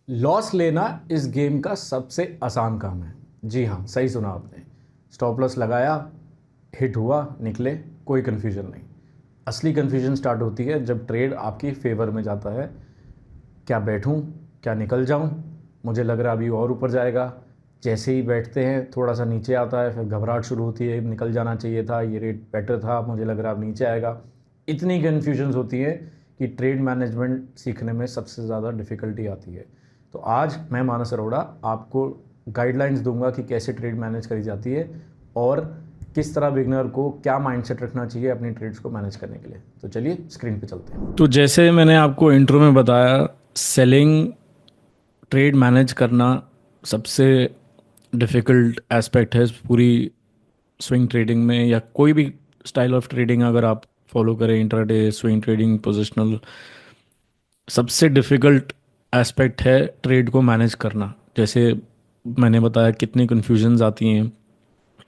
Loss लेना इस game का सबसे आसान काम है। जी हाँ, सही सुना आपने। स्टॉप लॉस लगाया, हिट हुआ, निकले, कोई कन्फ्यूजन नहीं। असली कन्फ्यूजन स्टार्ट होती है जब ट्रेड आपकी फेवर में जाता है। क्या बैठूं, क्या निकल जाऊं, मुझे लग रहा है अभी और ऊपर जाएगा। जैसे ही बैठते हैं थोड़ा सा नीचे आता है, फिर घबराहट शुरू होती है, निकल जाना चाहिए था, ये रेट बेटर था, मुझे लग रहा है अब नीचे आएगा। इतनी कन्फ्यूजन्स होती हैं कि ट्रेड मैनेजमेंट सीखने में सबसे ज़्यादा डिफ़िकल्टी आती है। तो आज मैं मानस अरोड़ा आपको गाइडलाइंस दूंगा कि कैसे ट्रेड मैनेज करी जाती है और किस तरह बिगनर को क्या माइंडसेट रखना चाहिए अपनी ट्रेड्स को मैनेज करने के लिए। तो चलिए स्क्रीन पे चलते हैं। तो जैसे मैंने आपको इंट्रो में बताया, सेलिंग ट्रेड मैनेज करना सबसे डिफ़िकल्ट एस्पेक्ट है इस पूरी स्विंग ट्रेडिंग में, या कोई भी स्टाइल ऑफ ट्रेडिंग अगर आप फॉलो करें, इंट्राडे, स्विंग ट्रेडिंग, पोजिशनल, सबसे डिफ़िकल्ट एस्पेक्ट है ट्रेड को मैनेज करना। जैसे मैंने बताया कितनी कन्फ्यूजन्स आती हैं,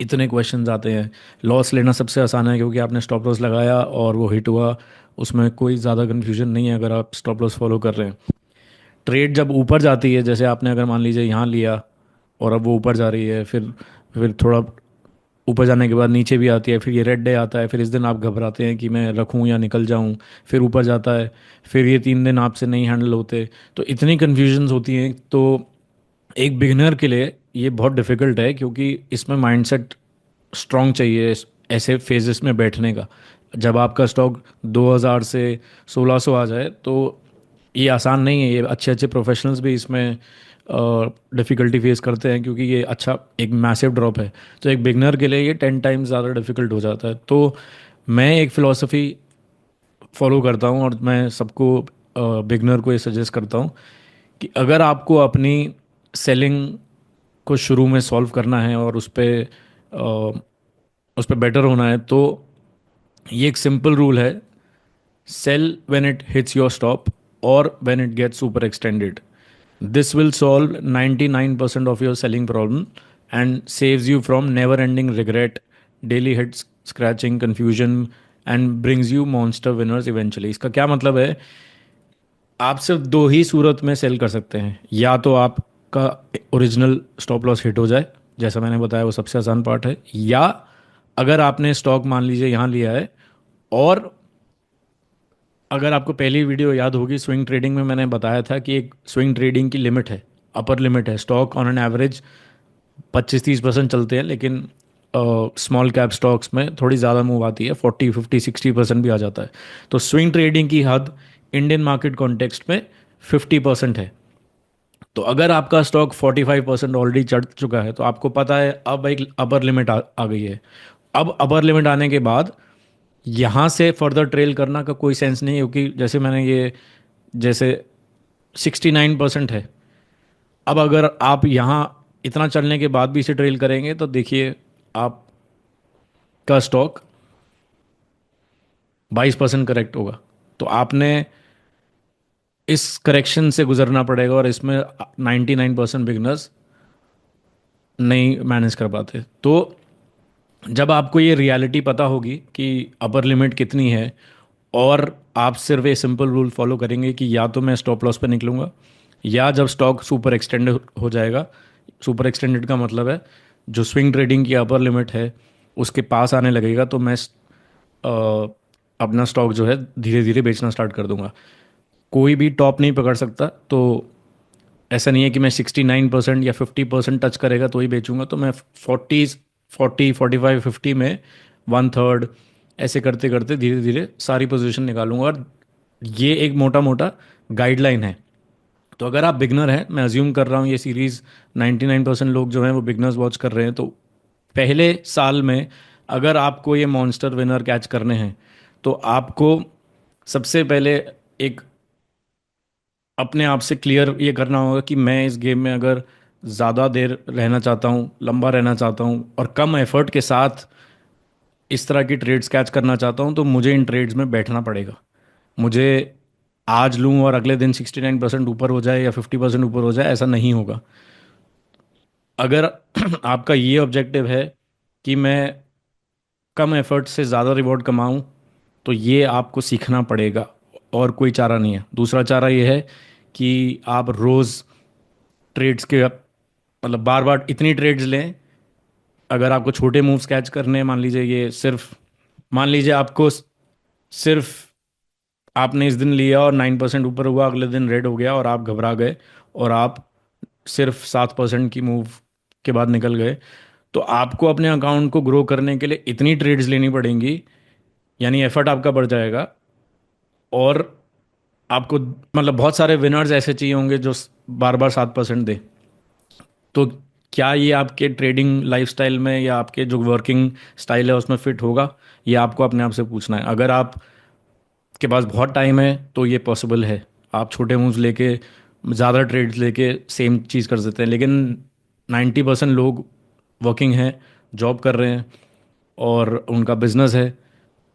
इतने क्वेश्चंस आते हैं। लॉस लेना सबसे आसान है क्योंकि आपने स्टॉप लॉस लगाया और वो हिट हुआ, उसमें कोई ज़्यादा कन्फ्यूजन नहीं है अगर आप स्टॉप लॉस फॉलो कर रहे हैं। ट्रेड जब ऊपर जाती है, जैसे आपने अगर मान लीजिए यहाँ लिया और अब वो ऊपर जा रही है, फिर थोड़ा ऊपर जाने के बाद नीचे भी आती है, फिर ये रेड डे आता है, फिर इस दिन आप घबराते हैं कि मैं रखूं या निकल जाऊं, फिर ऊपर जाता है, फिर ये 3 दिन आपसे नहीं हैंडल होते। तो इतनी कन्फ्यूजन्स होती हैं। तो एक बिगिनर के लिए ये बहुत डिफ़िकल्ट है क्योंकि इसमें माइंडसेट स्ट्रॉन्ग चाहिए ऐसे फेजेस में बैठने का। जब आपका स्टॉक 2000 से 1600 आ जाए तो ये आसान नहीं है। ये अच्छे अच्छे प्रोफेशनल्स भी इसमें डिफ़िकल्टी फेस करते हैं क्योंकि ये अच्छा एक मैसिव ड्रॉप है। तो एक बिगनर के लिए ये 10 टाइम्स ज़्यादा डिफ़िकल्ट हो जाता है। तो मैं एक फ़िलॉसफी फॉलो करता हूँ और मैं सबको बिगनर को ये सजेस्ट करता हूँ कि अगर आपको अपनी सेलिंग को शुरू में सॉल्व करना है और उस पर बेटर होना है, तो ये एक सिंपल रूल है: sell when it hits your stop और when it gets super extended. This will solve 99% of your selling problem and saves you from never ending regret, daily hit scratching, confusion, and brings you monster winners eventually. इसका क्या मतलब है? आप सिर्फ दो ही सूरत में cell कर सकते हैं। या तो आपका ओरिजिनल स्टॉप लॉस हिट हो जाए, जैसा मैंने बताया वो सबसे आसान पार्ट है, या अगर आपने स्टॉक मान लीजिए यहाँ लिया है और अगर आपको पहली वीडियो याद होगी स्विंग ट्रेडिंग में मैंने बताया था कि एक स्विंग ट्रेडिंग की लिमिट है, अपर लिमिट है। स्टॉक ऑन एन एवरेज 25-30% चलते हैं, लेकिन स्मॉल कैप स्टॉक्स में थोड़ी ज़्यादा मूव आती है, 40-50-60% भी आ जाता है। तो स्विंग ट्रेडिंग की हद इंडियन मार्केट कॉन्टेक्स्ट में 50% है। तो अगर आपका स्टॉक 45% ऑलरेडी चढ़ चुका है तो आपको पता है अब एक अपर लिमिट आ गई है। अब अपर लिमिट आने के बाद यहाँ से फर्दर ट्रेल करना का कोई सेंस नहीं है, क्योंकि जैसे मैंने ये जैसे 69% है। अब अगर आप यहाँ इतना चलने के बाद भी इसे ट्रेल करेंगे तो देखिए आपका स्टॉक 22% करेक्ट होगा। तो आपने इस करेक्शन से गुजरना पड़ेगा और इसमें 99% बिगनर्स नहीं मैनेज कर पाते। तो जब आपको ये रियलिटी पता होगी कि अपर लिमिट कितनी है और आप सिर्फ ये सिंपल रूल फॉलो करेंगे कि या तो मैं स्टॉप लॉस पे निकलूंगा, या जब स्टॉक सुपर एक्सटेंड हो जाएगा, सुपर एक्सटेंडेड का मतलब है जो स्विंग ट्रेडिंग की अपर लिमिट है उसके पास आने लगेगा, तो मैं अपना स्टॉक जो है धीरे धीरे बेचना स्टार्ट कर दूंगा। कोई भी टॉप नहीं पकड़ सकता। तो ऐसा नहीं है कि मैं 69% या 50% टच करेगा तो ही बेचूंगा। तो मैं 45-50 में 1/3 ऐसे करते करते धीरे धीरे सारी पोजीशन निकालूंगा। और ये एक मोटा मोटा गाइडलाइन है। तो अगर आप बिगनर हैं, मैं अज्यूम कर रहा हूँ ये सीरीज़ 99% लोग जो हैं वो बिगनर्स वॉच कर रहे हैं, तो पहले साल में अगर आपको ये मॉन्स्टर विनर कैच करने हैं तो आपको सबसे पहले एक अपने आप से क्लियर ये करना होगा कि मैं इस गेम में अगर ज़्यादा देर रहना चाहता हूँ, लंबा रहना चाहता हूँ और कम एफर्ट के साथ इस तरह की ट्रेड्स कैच करना चाहता हूँ, तो मुझे इन ट्रेड्स में बैठना पड़ेगा। मुझे आज लूँ और अगले दिन 69% ऊपर हो जाए या 50% ऊपर हो जाए, ऐसा नहीं होगा। अगर आपका ये ऑब्जेक्टिव है कि मैं कम एफर्ट से ज़्यादा रिवॉर्ड कमाऊँ, तो ये आपको सीखना पड़ेगा और कोई चारा नहीं है। दूसरा चारा ये है कि आप रोज़ ट्रेड्स के मतलब बार बार इतनी ट्रेड्स लें। अगर आपको छोटे मूव्स कैच करने हैं, मान लीजिए ये सिर्फ, मान लीजिए आपको सिर्फ आपने इस दिन लिया और 9% ऊपर हुआ, अगले दिन रेड हो गया और आप घबरा गए और आप सिर्फ 7% की मूव के बाद निकल गए, तो आपको अपने अकाउंट को ग्रो करने के लिए इतनी ट्रेड्स लेनी पड़ेंगी, यानी एफर्ट आपका बढ़ जाएगा। और आपको मतलब बहुत सारे विनर्स ऐसे चाहिए होंगे जो बार बार 7% दे। तो क्या ये आपके ट्रेडिंग लाइफस्टाइल में या आपके जो वर्किंग स्टाइल है उसमें फिट होगा, ये आपको अपने आप से पूछना है। अगर आप के पास बहुत टाइम है तो ये पॉसिबल है, आप छोटे मूव्स लेके ज़्यादा ट्रेड्स लेके सेम चीज़ कर सकते हैं। लेकिन 90% लोग वर्किंग हैं, जॉब कर रहे हैं और उनका बिजनेस है,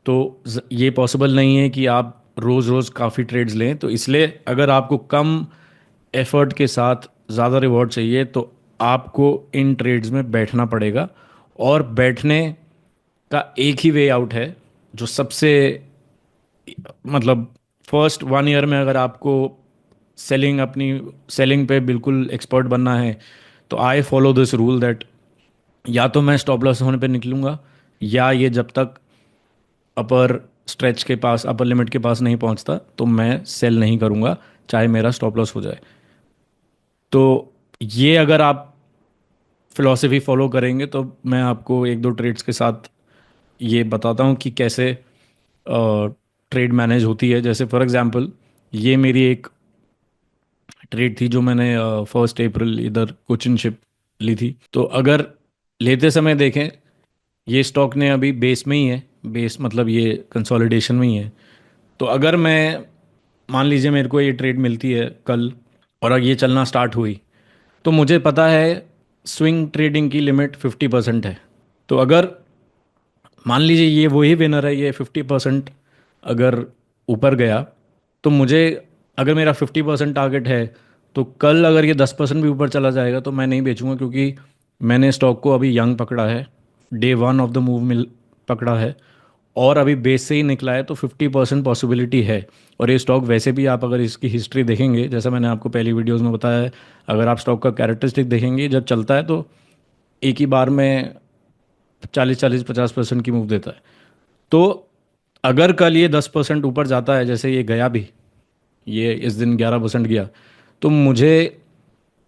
तो ये पॉसिबल नहीं है कि आप रोज़ रोज़ काफ़ी ट्रेड्स लें। तो इसलिए अगर आपको कम एफर्ट के साथ ज़्यादा रिवॉर्ड चाहिए तो आपको इन ट्रेड्स में बैठना पड़ेगा। और बैठने का एक ही वे आउट है जो सबसे, मतलब फर्स्ट 1 ईयर में अगर आपको अपनी सेलिंग पे बिल्कुल एक्सपर्ट बनना है, तो I follow this rule that या तो मैं स्टॉप लॉस होने पे निकलूंगा, या ये जब तक अपर स्ट्रेच के पास, अपर लिमिट के पास नहीं पहुंचता तो मैं सेल नहीं करूंगा, चाहे मेरा स्टॉप लॉस हो जाए। तो ये अगर आप फिलॉसफी फॉलो करेंगे तो मैं आपको एक दो ट्रेड्स के साथ ये बताता हूँ कि कैसे ट्रेड मैनेज होती है। जैसे फॉर एग्जांपल ये मेरी एक ट्रेड थी जो मैंने 1 अप्रैल इधर कोचिन शिप ली थी। तो अगर लेते समय देखें, ये स्टॉक ने अभी बेस में ही है, बेस मतलब ये कंसोलिडेशन में ही है। तो अगर मैं, मान लीजिए मेरे को ये ट्रेड मिलती है कल और अगर ये चलना स्टार्ट हुई, तो मुझे पता है स्विंग ट्रेडिंग की लिमिट 50% है। तो अगर मान लीजिए ये वही विनर है, ये 50% अगर ऊपर गया, तो मुझे, अगर मेरा 50% टारगेट है, तो कल अगर ये 10% भी ऊपर चला जाएगा तो मैं नहीं बेचूंगा, क्योंकि मैंने स्टॉक को अभी यंग पकड़ा है, डे 1 ऑफ द मूव मिल पकड़ा है और अभी बेस से ही निकला है, तो 50% पॉसिबिलिटी है। और ये स्टॉक वैसे भी, आप अगर इसकी हिस्ट्री देखेंगे, जैसा मैंने आपको पहली वीडियोस में बताया है, अगर आप स्टॉक का कैरेक्टरिस्टिक देखेंगे, जब चलता है तो एक ही बार में 40-40-50% की मूव देता है। तो अगर कल ये 10% ऊपर जाता है, जैसे ये गया भी, ये इस दिन 11% गया, तो मुझे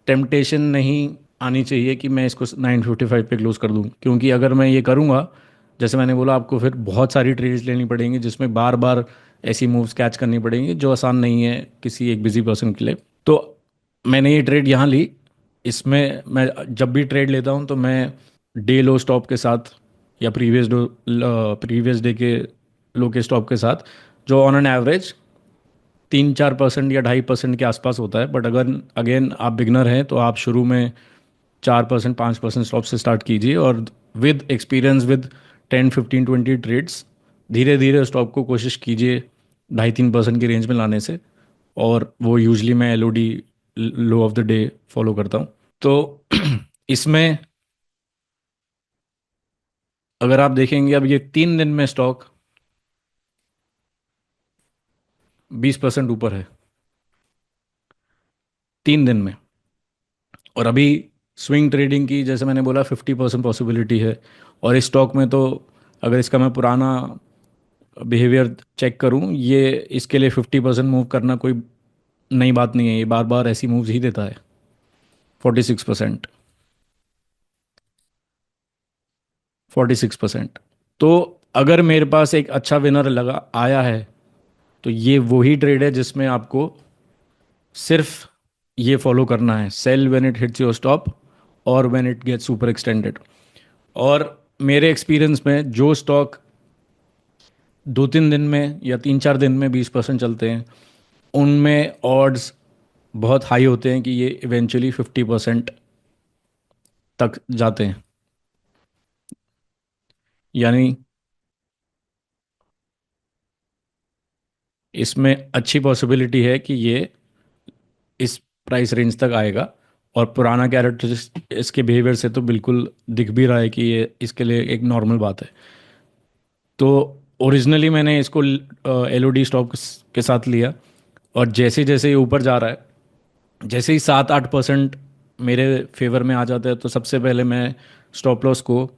टेम्पटेशन नहीं आनी चाहिए कि मैं इसको 955 पे क्लोज कर दूं, क्योंकि अगर मैं ये करूंगा, जैसे मैंने बोला, आपको फिर बहुत सारी ट्रेड्स लेनी पड़ेंगी जिसमें बार बार ऐसी मूव्स कैच करनी पड़ेंगी जो आसान नहीं है किसी एक बिजी पर्सन के लिए। तो मैंने ये ट्रेड यहाँ ली। इसमें मैं जब भी ट्रेड लेता हूँ तो मैं डे लो स्टॉप के साथ या प्रीवियस डे के लो के स्टॉप के साथ, जो ऑन एन एवरेज 3-4% या 2.5% के आसपास होता है। बट अगर अगेन आप बिगनर हैं तो आप शुरू में 4%, 5% स्टॉप से स्टार्ट कीजिए और विद एक्सपीरियंस, विद 10, 15, 20 ट्रेड्स धीरे धीरे स्टॉक को कोशिश कीजिए 2.5-3% की रेंज में लाने से। और वो यूजली मैं Elodie, low of the day, follow करता हूँ। तो इसमें अगर आप देखेंगे, अब ये 3 दिन में स्टॉक 20% ऊपर है, 3 दिन में। और अभी स्विंग ट्रेडिंग की, जैसे मैंने बोला, 50% पॉसिबिलिटी है। और इस स्टॉक में तो अगर इसका मैं पुराना बिहेवियर चेक करूं, ये इसके लिए 50% मूव करना कोई नई बात नहीं है, ये बार बार ऐसी मूव्स ही देता है। 46%, 46%। तो अगर मेरे पास एक अच्छा विनर लगा आया है, तो ये वही ट्रेड है जिसमें आपको सिर्फ ये फॉलो करना है, sell when it hits your stop और when it gets super extended. और मेरे एक्सपीरियंस में जो स्टॉक 2-3 दिन में या 3-4 दिन में 20% चलते हैं, उनमें ऑड्स बहुत हाई होते हैं कि ये इवेंचुअली 50% तक जाते हैं। यानी इसमें अच्छी पॉसिबिलिटी है कि ये इस प्राइस रेंज तक आएगा। और पुराना कैरेक्टर इसके बिहेवियर से तो बिल्कुल दिख भी रहा है कि ये इसके लिए एक नॉर्मल बात है। तो ओरिजिनली मैंने इसको एलओडी स्टॉक के साथ लिया, और जैसे जैसे ये ऊपर जा रहा है, जैसे ही 7-8% मेरे फेवर में आ जाता है तो सबसे पहले मैं स्टॉप लॉस को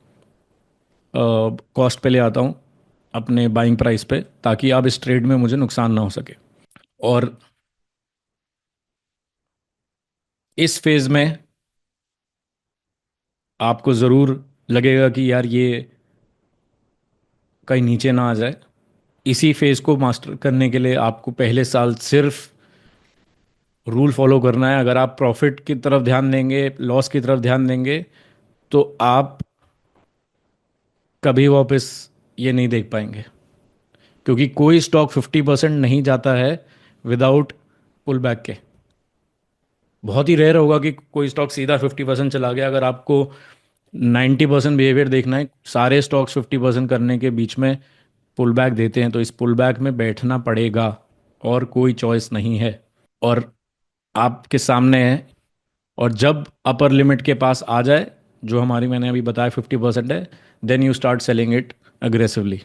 कॉस्ट पे ले आता हूँ, अपने बाइंग प्राइस पे, ताकि अब इस ट्रेड में मुझे नुकसान ना हो सके। और इस फेज़ में आपको ज़रूर लगेगा कि यार ये कहीं नीचे ना आ जाए। इसी फेज़ को मास्टर करने के लिए आपको पहले साल सिर्फ रूल फॉलो करना है। अगर आप प्रॉफिट की तरफ ध्यान देंगे, लॉस की तरफ ध्यान देंगे, तो आप कभी वापस ये नहीं देख पाएंगे, क्योंकि कोई स्टॉक 50% नहीं जाता है विदाउट पुल बैक के। बहुत ही रेयर होगा कि कोई स्टॉक सीधा 50% चला गया। अगर आपको 90% बिहेवियर देखना है, सारे स्टॉक्स 50% करने के बीच में पुल बैक देते हैं, तो इस पुल बैक में बैठना पड़ेगा और कोई चॉइस नहीं है। और आपके सामने है। और जब अपर लिमिट के पास आ जाए, जो हमारी मैंने अभी बताया 50% है, then you start selling it aggressively.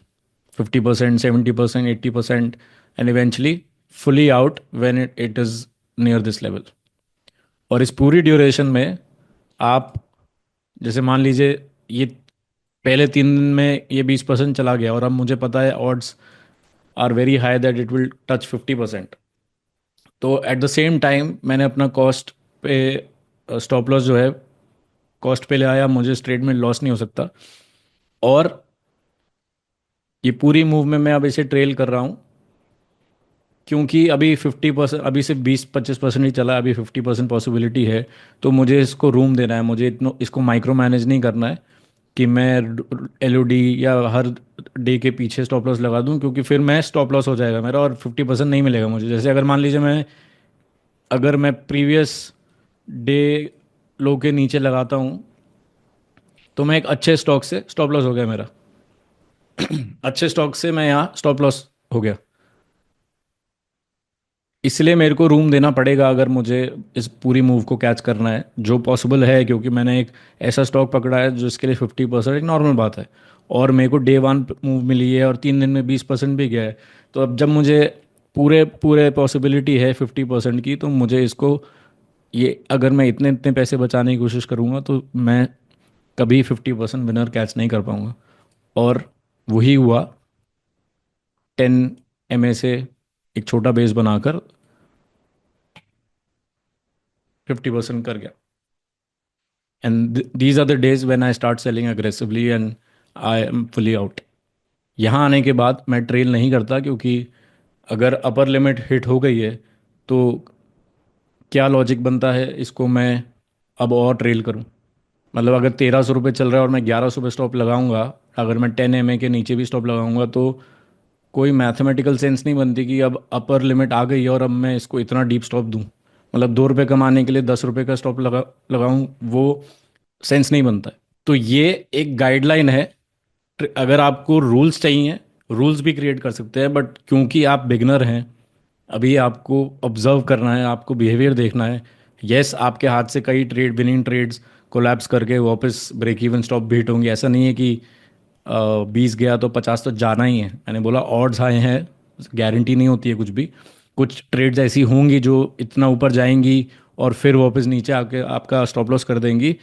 50%, 70%, 80%, and eventually fully out when it is near this level. और इस पूरी ड्यूरेशन में आप, जैसे मान लीजिए ये पहले 3 दिन में ये 20% चला गया और अब मुझे पता है odds are very high that it will touch 50%। तो एट द सेम टाइम मैंने अपना कॉस्ट पे स्टॉप लॉस जो है कॉस्ट पे ले आया, मुझे इस ट्रेड में लॉस नहीं हो सकता। और ये पूरी मूव में मैं अब इसे ट्रेल कर रहा हूँ, क्योंकि अभी 50%, अभी सिर्फ 20-25% ही चला है, अभी 50% पॉसिबिलिटी है। तो मुझे इसको रूम देना है, मुझे इतना इसको माइक्रो मैनेज नहीं करना है कि मैं एलओडी या हर डे के पीछे स्टॉप लॉस लगा दूं, क्योंकि फिर मैं स्टॉप लॉस हो जाएगा मेरा और 50% नहीं मिलेगा मुझे। जैसे अगर मान लीजिए अगर मैं प्रीवियस डे लो के नीचे लगाता हूँ, तो मैं एक अच्छे स्टॉक से स्टॉप लॉस हो गया मेरा। अच्छे स्टॉक से मैं यहाँ स्टॉप लॉस हो गया। इसलिए मेरे को रूम देना पड़ेगा अगर मुझे इस पूरी मूव को कैच करना है, जो पॉसिबल है, क्योंकि मैंने एक ऐसा स्टॉक पकड़ा है जिसके लिए 50% एक नॉर्मल बात है। और मेरे को डे वन मूव मिली है और 3 दिन में 20% भी गया है। तो अब जब मुझे पूरे पूरे पॉसिबिलिटी है 50% की, तो मुझे इसको, ये अगर मैं इतने इतने पैसे बचाने की कोशिश करूँगा तो मैं कभी 50% विनर कैच नहीं कर पाऊँगा। और वही हुआ। 10 MA से एक छोटा बेस बनाकर 50% कर गया। And these are the days when I start selling aggressively and I am fully out. यहाँ आने के बाद मैं ट्रेल नहीं करता, क्योंकि अगर अपर लिमिट हिट हो गई है तो क्या लॉजिक बनता है इसको मैं अब और ट्रेल करूँ। मतलब अगर 1300 रुपये चल रहा है और मैं 1100 पे स्टॉप लगाऊंगा, अगर मैं 10 MA के नीचे भी स्टॉप लगाऊंगा, तो कोई मैथमेटिकल सेंस नहीं बनती कि अब अपर लिमिट आ गई है और अब मैं इसको इतना डीप स्टॉप दूं। मतलब 2 रुपये कमाने के लिए 10 रुपये का स्टॉप लगाऊं, वो सेंस नहीं बनता है। तो ये एक गाइडलाइन है। अगर आपको रूल्स चाहिए, रूल्स भी क्रिएट कर सकते हैं, बट क्योंकि आप बिगनर हैं, अभी आपको ऑब्जर्व करना है, आपको बिहेवियर देखना है। यस, आपके हाथ से कई विनिंग ट्रेड्स कोलैप्स करके वापस ब्रेक इवन स्टॉप भी हिट होंगे। ऐसा नहीं है कि 20 गया तो 50 तो जाना ही है। मैंने बोला ऑड्स आए हैं, गारंटी नहीं होती है कुछ भी। कुछ ट्रेड्स ऐसी होंगी जो इतना ऊपर जाएंगी और फिर वापस नीचे आके आपका स्टॉप लॉस कर देंगी।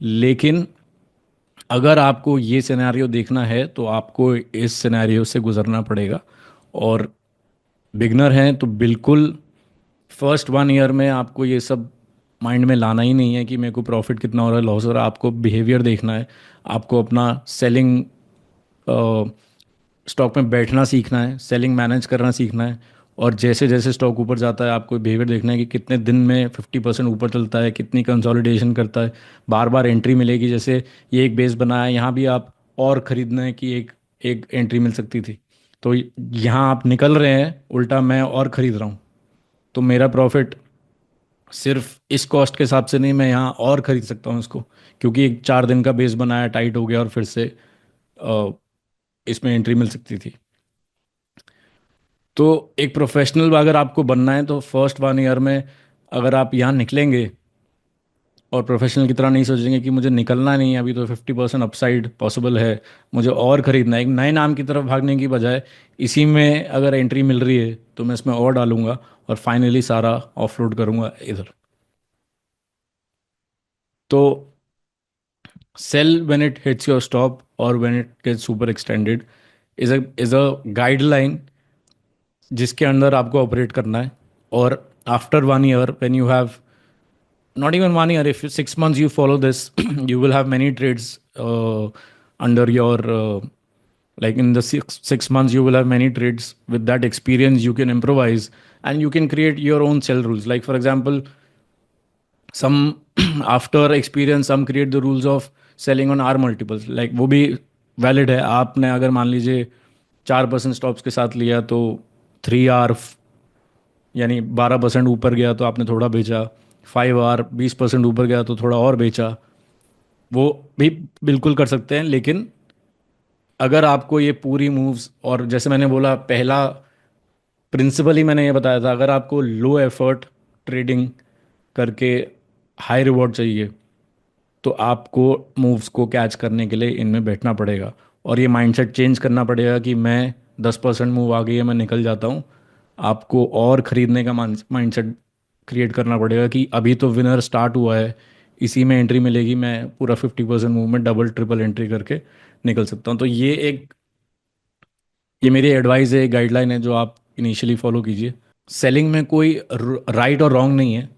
लेकिन अगर आपको ये सिनेरियो देखना है तो आपको इस सिनेरियो से गुजरना पड़ेगा। और बिगनर हैं तो बिल्कुल फर्स्ट 1 ईयर में आपको ये सब माइंड में लाना ही नहीं है कि मेरे को प्रॉफिट कितना हो रहा है, लॉस हो रहा है। आपको बिहेवियर देखना है, आपको अपना सेलिंग स्टॉक में बैठना सीखना है, सेलिंग मैनेज करना सीखना है। और जैसे जैसे स्टॉक ऊपर जाता है आपको बिहेवियर देखना है कि कितने दिन में 50% ऊपर चलता है, कितनी कंसोलिडेशन करता है, बार बार एंट्री मिलेगी। जैसे ये एक बेस बनाया है, यहाँ भी आप और ख़रीदना है कि एक एक एंट्री मिल सकती थी, तो यहाँ आप निकल रहे हैं, उल्टा मैं और ख़रीद रहा हूँ। तो मेरा प्रॉफिट सिर्फ इस कॉस्ट के हिसाब से नहीं, मैं यहाँ और ख़रीद सकता हूँ इसको, क्योंकि एक 4 दिन का बेस बनाया, टाइट हो गया और फिर से अ, इसमें एंट्री मिल सकती थी। तो एक प्रोफेशनल अगर आपको बनना है तो फर्स्ट 1 ईयर में अगर आप यहाँ निकलेंगे और प्रोफेशनल की तरह नहीं सोचेंगे कि मुझे निकलना नहीं है, अभी तो 50% अपसाइड पॉसिबल है, मुझे और ख़रीदना है, एक नए नाम की तरफ भागने की बजाय इसी में अगर एंट्री मिल रही है तो मैं इसमें और डालूंगा और फाइनली सारा ऑफलोड करूंगा इधर। तो sell when it hits your stop or when it gets super extended is a guideline जिसके अंदर आपको ऑपरेट करना है. और after 1 year when you have not even 1 year, if 6 months you follow this, you will have many trades under your like in the six months you will have many trades. With that experience you can improvise and you can create your own sell rules. Like for example, some after experience some create the rules of selling on R multiples. Like वो भी valid है. आपने अगर मान लीजिए 4% stops के साथ लिया तो 3R यानी 12% ऊपर गया तो आपने थोड़ा बेचा, 5R 20% ऊपर गया तो थोड़ा और बेचा. वो भी बिल्कुल कर सकते हैं. लेकिन अगर आपको ये पूरी मूव्स, और जैसे मैंने बोला पहला प्रिंसिपल ही मैंने ये बताया था, अगर आपको लो एफर्ट ट्रेडिंग करके हाई रिवॉर्ड चाहिए तो आपको मूव्स को कैच करने के लिए इनमें बैठना पड़ेगा. और ये माइंडसेट चेंज करना पड़ेगा कि मैं 10% मूव आ गई है मैं निकल जाता हूँ. आपको और ख़रीदने का माइंडसेट क्रिएट करना पड़ेगा कि अभी तो विनर स्टार्ट हुआ है, इसी में एंट्री मिलेगी, मैं पूरा 50% मूव में डबल ट्रिपल एंट्री करके निकल सकता हूँ. तो ये मेरी एडवाइस है, गाइडलाइन है जो आप इनिशियली फॉलो कीजिए. सेलिंग में कोई राइट और रॉन्ग नहीं है,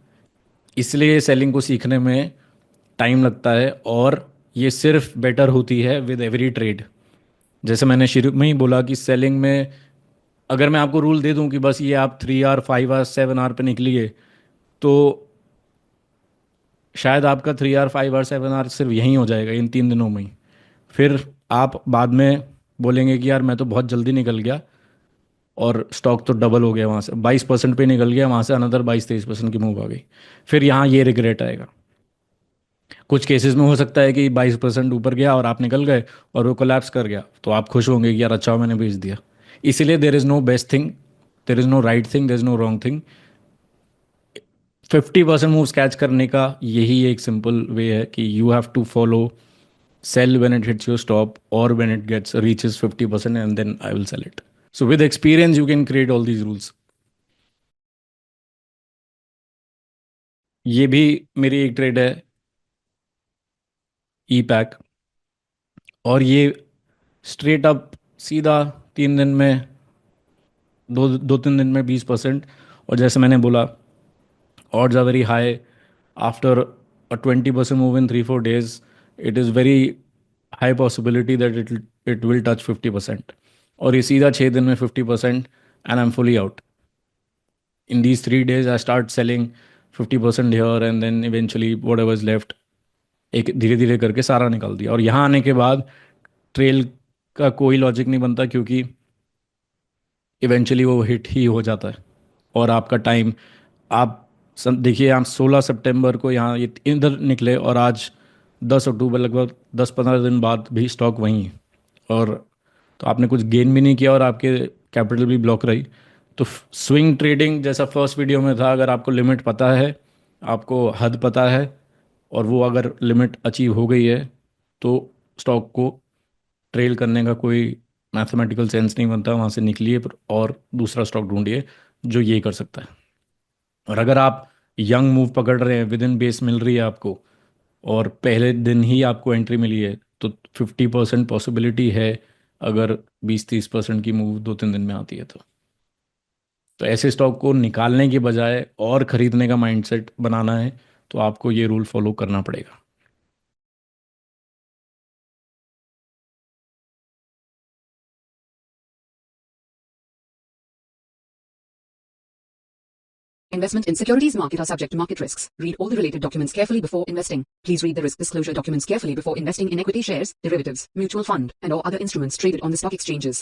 इसलिए सेलिंग को सीखने में टाइम लगता है और ये सिर्फ बेटर होती है विद एवरी ट्रेड. जैसे मैंने शुरू में ही बोला कि सेलिंग में अगर मैं आपको रूल दे दूं कि बस ये आप 3R 5R 7R पे निकलिए तो शायद आपका 3R 5R 7R सिर्फ यहीं हो जाएगा इन 3 दिनों में ही. फिर आप बाद में बोलेंगे कि यार मैं तो बहुत जल्दी निकल गया और स्टॉक तो डबल हो गया, वहाँ से 22% पे निकल गया, वहाँ से अनदर 22-23% की मूव आ गई. फिर यहाँ ये रिग्रेट आएगा. कुछ केसेस में हो सकता है कि 22% ऊपर गया और आप निकल गए और वो कोलैप्स कर गया तो आप खुश होंगे कि यार अच्छा मैंने बेच दिया. इसीलिए there is no best thing, there is no right thing, there is no wrong thing. 50% moves catch करने का यही एक सिंपल वे है कि you have to follow sell when it hits your stop or when it gets reaches 50% and then I will sell it. So with experience you can create all these rules. ये भी मेरी एक trade है ई pack, और ये straight up सीधा 3 दिन में, 2-3 दिन में 20%. और जैसे मैंने बोला odds are very high after a 20% move in 3-4 days. It is very high possibility that it will touch 50%. और ये सीधा 6 दिन में 50% and I'm fully out. In these 3 days I start selling 50% here and then eventually whatever is left एक धीरे धीरे करके सारा निकाल दिया. और यहाँ आने के बाद ट्रेल का कोई लॉजिक नहीं बनता क्योंकि इवेंचुअली वो हिट ही हो जाता है. और आपका टाइम, आप देखिए आप 16 सितंबर को यहाँ ये इधर निकले और आज 10 अक्टूबर, लगभग 10-15 दिन बाद भी स्टॉक वहीं है. और तो आपने कुछ गेन भी नहीं किया और आपके कैपिटल भी ब्लॉक रही. तो स्विंग ट्रेडिंग जैसा फर्स्ट वीडियो में था, अगर आपको लिमिट पता है, आपको हद पता है और वो अगर लिमिट अचीव हो गई है तो स्टॉक को ट्रेल करने का कोई मैथमेटिकल सेंस नहीं बनता. वहाँ से निकलिए और दूसरा स्टॉक ढूंढिए जो ये कर सकता है. और अगर आप यंग मूव पकड़ रहे हैं, विद इन बेस मिल रही है आपको और पहले दिन ही आपको एंट्री मिली है तो 50% पॉसिबिलिटी है अगर 20-30% की मूव 2-3 दिन में आती है तो ऐसे स्टॉक को निकालने के बजाय और ख़रीदने का माइंडसेट बनाना है तो आपको ये रूल फॉलो करना पड़ेगा. Investment in securities market are subject to market risks. Read all the related documents carefully before investing. Please read the risk disclosure documents carefully before investing in equity shares, derivatives, mutual fund, and or other instruments traded on the stock exchanges.